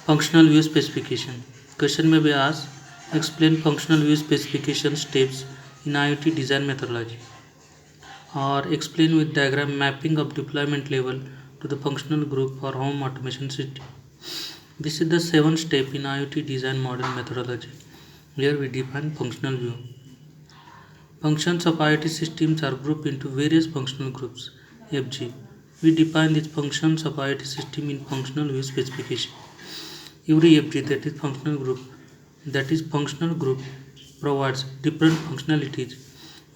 Functional view specification. Question may be asked, explain functional view specification steps in IoT design methodology, or explain with diagram mapping of deployment level to the functional group for home automation system. This is the seventh step in IoT design model methodology. Here we define functional view. Functions of IoT systems are grouped into various functional groups. FG. We define these functions of IoT system in functional view specification. Every FG, that is functional group, provides different functionalities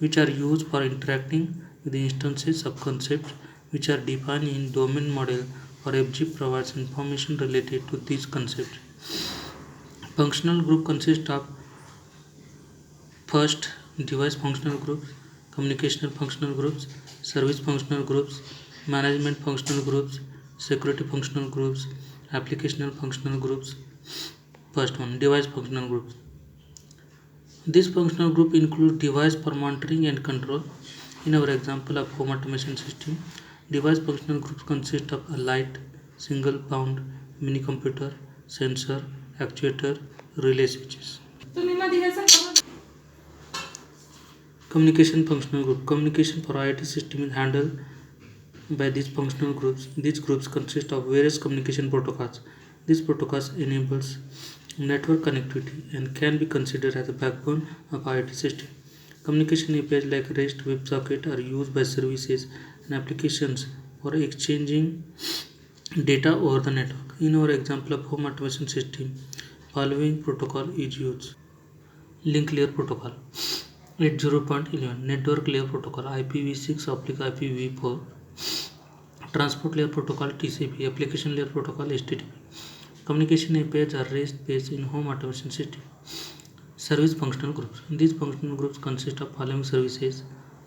which are used for interacting with the instances of concepts which are defined in domain model, or FG provides information related to these concepts. Functional group consists of first, device functional groups, communicational functional groups, service functional groups, management functional groups, security functional groups, applicational functional groups. First one, device functional groups. This functional group includes device for monitoring and control. In our example of home automation system, device functional groups consist of a light, single bound, mini computer, sensor, actuator, relay switches. Communication functional group. Communication for IoT system is handled by these functional groups. These groups consist of various communication protocols. These protocols enables network connectivity and can be considered as a backbone of IoT system. Communication APIs like REST, WebSocket are used by services and applications for exchanging data over the network. In our example of home automation system, following protocol is used. Link layer protocol. 8.0.11 network layer protocol IPv6 oblique IPv4, transport layer protocol TCP, application layer protocol HTTP. Communication APIs are REST based in home automation system. Service functional groups. These functional groups consist of following services: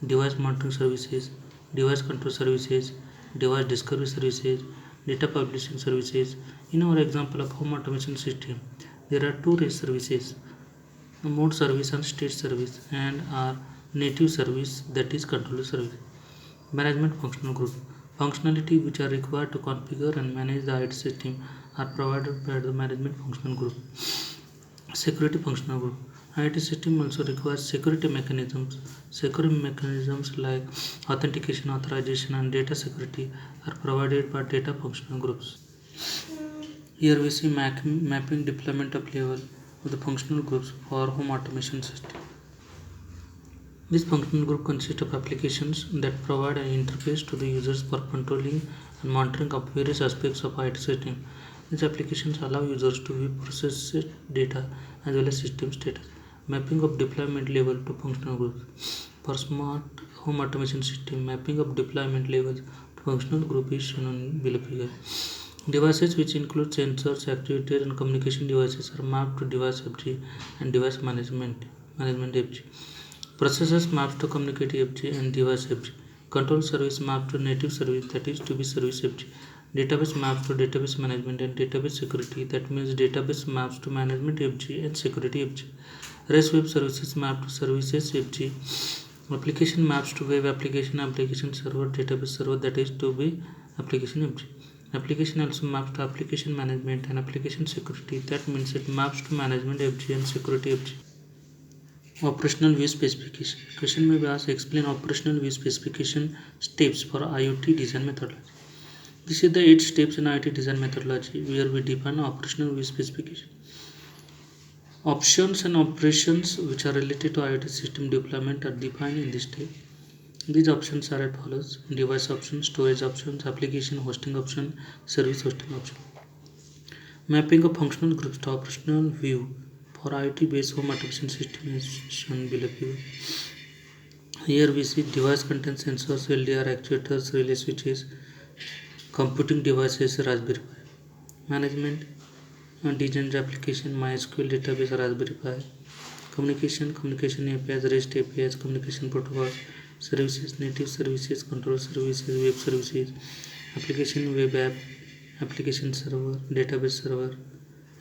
device monitoring services, device control services, device discovery services, data publishing services. In our example of home automation system, there are two REST services: mode service and state service, and our native service, that is controller service. Management functional group. Functionality which are required to configure and manage the IoT system are provided by the management functional group. Security functional group. IoT system also requires security mechanisms. Security mechanisms like authentication, authorization, and data security are provided by data functional groups. Here we see mapping deployment of level of the functional groups for home automation system. This functional group consists of applications that provide an interface to the users for controlling and monitoring of various aspects of IT system. These applications allow users to view processed data as well as system status. Mapping of deployment level to functional groups. For smart home automation system, mapping of deployment levels to functional group is shown on below figure. Devices which include sensors, actuators, and communication devices are mapped to device FG and device management FG. Processors maps to communicate FG and device FG. Control service maps to native service, that is to be service FG. Database maps to database management and database security, that means database maps to management FG and security FG. REST web services map to services FG. Application maps to web application server, database server, that is to be application FG. Application also maps to application management and application security, that means it maps to management FG and security FG. Operational view specification. Question may be asked, explain operational view specification steps for IoT design methodology. This is the 8 steps in IoT design methodology where we define operational view specification. Options and operations which are related to IoT system deployment are defined in this step. These options are as follows: device option, storage options, application hosting option, service hosting option. Mapping of functional groups to operational view for IoT based home automation system is shown below view. Here we see device content sensors, LDR, actuators, relay switches, computing devices, Raspberry Pi. Management design application, MySQL database, Raspberry Pi. Communication APIs, REST APIs, communication protocols, services, native services, control services, web services, application web app, application server, database server,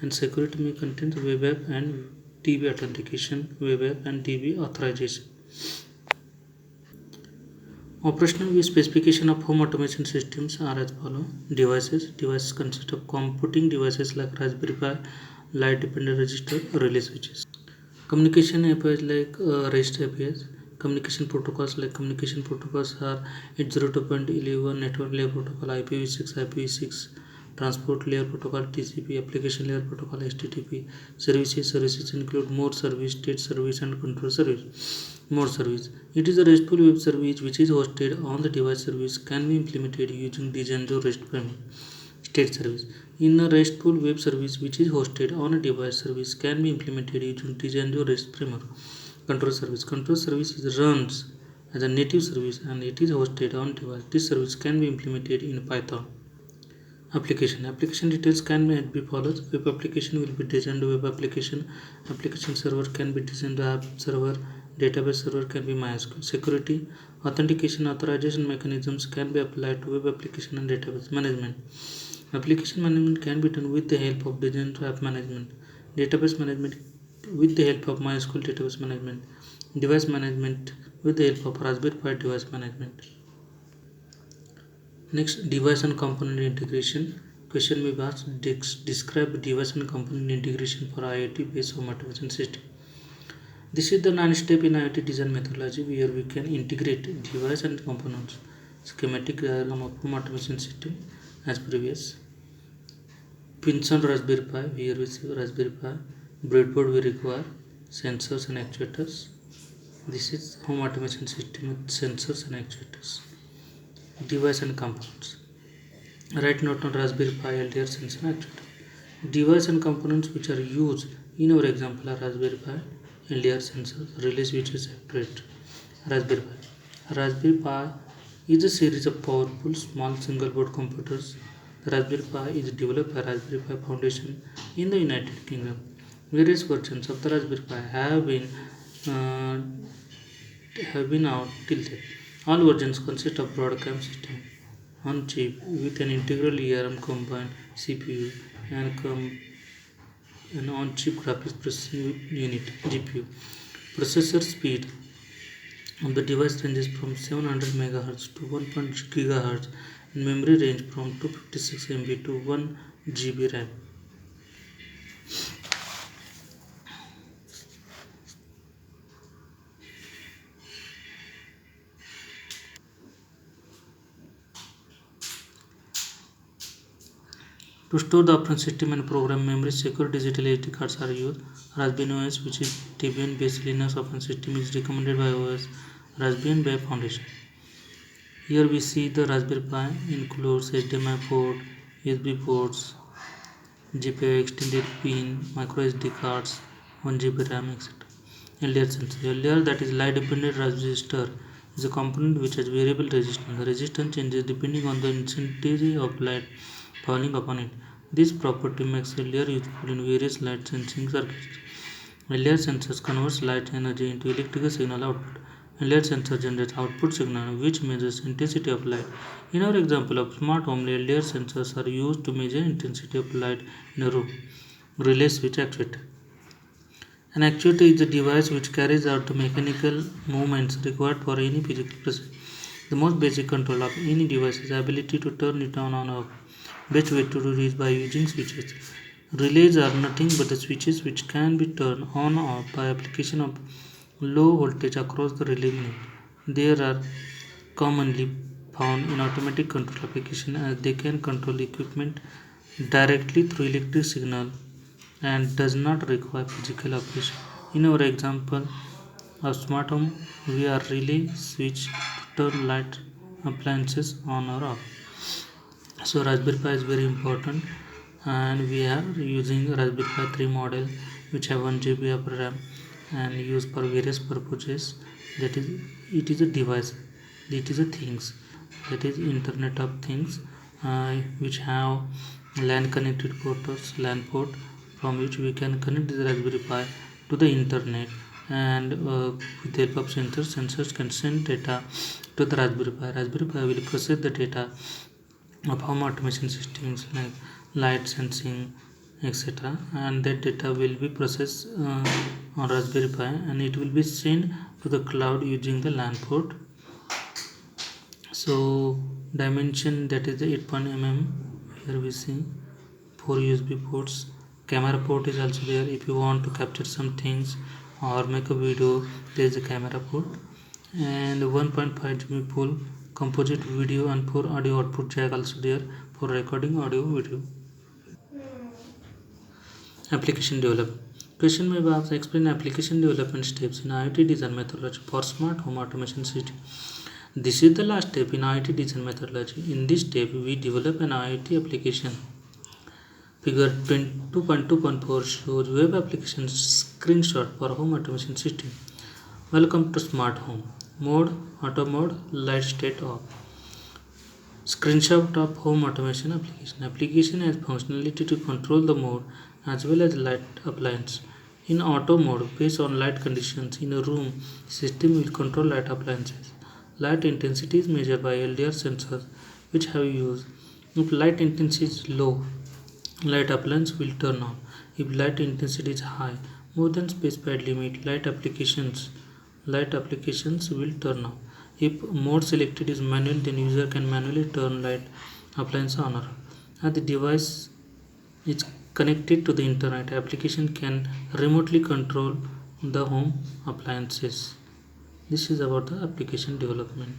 and security may contain web app and DB authentication, web app and DB authorization. Operational specification of home automation systems are as follow. Devices consist of computing devices like Raspberry Pi, light dependent register, relay switches. Communication APIs like REST APIs. Communication protocols like communication protocols are 802.11 network layer protocol, IPv6, transport layer protocol, TCP, application layer protocol, HTTP. Services include more service, state service, and control service. More service. It is a RESTful web service which is hosted on the device service can be implemented using Django REST framework. State service. In a RESTful web service which is hosted on a device service can be implemented using Django REST framework. Control service. Control service is runs as a native service and it is hosted on device. This service can be implemented in Python. Application details can be followed. Web application will be designed web application. Application server can be designed app server. Database server can be MySQL. Security, authentication, authorization mechanisms can be applied to web application and database management. Application management can be done with the help of designed app management. Database management with the help of MySQL database management. Device management with the help of Raspberry Pi device management. Next, device and component integration. Question may be asked, describe device and component integration for IoT based home automation system. This is the 9th step in IoT design methodology where we can integrate device and components. Schematic diagram of home automation system as previous. Pins on Raspberry Pi, here we see Raspberry Pi. Breadboard we require, sensors and actuators. This is home automation system with sensors and actuators. Device and components. Write note on Raspberry Pi LDR sensor and actuator. Device and components which are used in our example are Raspberry Pi, LDR sensor, relay switches, actuator. Raspberry Pi. Raspberry Pi is a series of powerful small single board computers. The Raspberry Pi is developed by Raspberry Pi Foundation in the United Kingdom. Various versions of the Raspberry Pi uh, have been out till date. All versions consist of Broadcom system on chip with an integral ARM combined CPU and on-chip graphics processing unit (GPU). Processor speed of the device ranges from 700 MHz to 1.0 GHz and memory range from 256 MB to 1 GB RAM. To store the operating system and program memory, secure digital SD cards are used. Raspbian OS, which is Debian-based Linux operating system, is recommended by OS Raspbian by Foundation. Here we see the Raspberry Pi includes HDMI port, USB ports, GPIO extended pin, micro SD cards, 1 GB RAM, etc. LDR sensor. LDR, that is light dependent resistor, is a component which has variable resistance. The resistance changes depending on the intensity of light falling upon it. This property makes LDR useful in various light sensing circuits. LDR sensors converts light energy into electrical signal output. LDR sensor generates output signal which measures intensity of light. In our example of smart home, LDR sensors are used to measure intensity of light in a room. Relay switch actuator. An actuator is a device which carries out the mechanical movements required for any physical process. The most basic control of any device is the ability to turn it on or off. Best way to do this by using switches. Relays are nothing but the switches which can be turned on or off by application of low voltage across the relay unit. They are commonly found in automatic control application as they can control equipment directly through electric signal and does not require physical operation. In our example of smart home, we are relay switch to turn light appliances on or off. So Raspberry Pi is very important and we are using Raspberry Pi 3 model which have 1 GB of RAM and used for various purposes. That is, it is a device, it is a things, that is Internet of Things, which have LAN connected ports, LAN port, from which we can connect this Raspberry Pi to the internet and with the help of sensors can send data to the Raspberry Pi. Raspberry Pi will process the data of home automation systems like light sensing, etc., and that data will be processed on Raspberry Pi and it will be sent to the cloud using the LAN port. So dimension, that is the 8 mm. Here we see 4 USB ports. Camera port is also there. If you want to capture some things or make a video, there is a camera port. And 1.5 GB full composite video and 4 audio output jack also there for recording audio video. Application development. Question may be asked, explain application development steps in IoT design methodology for smart home automation system. This is the last step in IoT design methodology. In this step, we develop an IoT application. Figure 2.2.4 shows web application screenshot for home automation system. Welcome to smart home. Mode, auto mode, light state off. Screenshot of home automation application. Application has functionality to control the mode as well as light appliance. In auto mode, based on light conditions in a room, system will control light appliances. Light intensity is measured by LDR sensors which have used. If light intensity is low, light appliance will turn on. If light intensity is high, more than specified limit, light applications will turn on. If mode selected is manual, then user can manually turn light appliance on or off. As the device is connected to the internet, application can remotely control the home appliances. This is about the application development.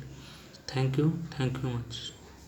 Thank you much.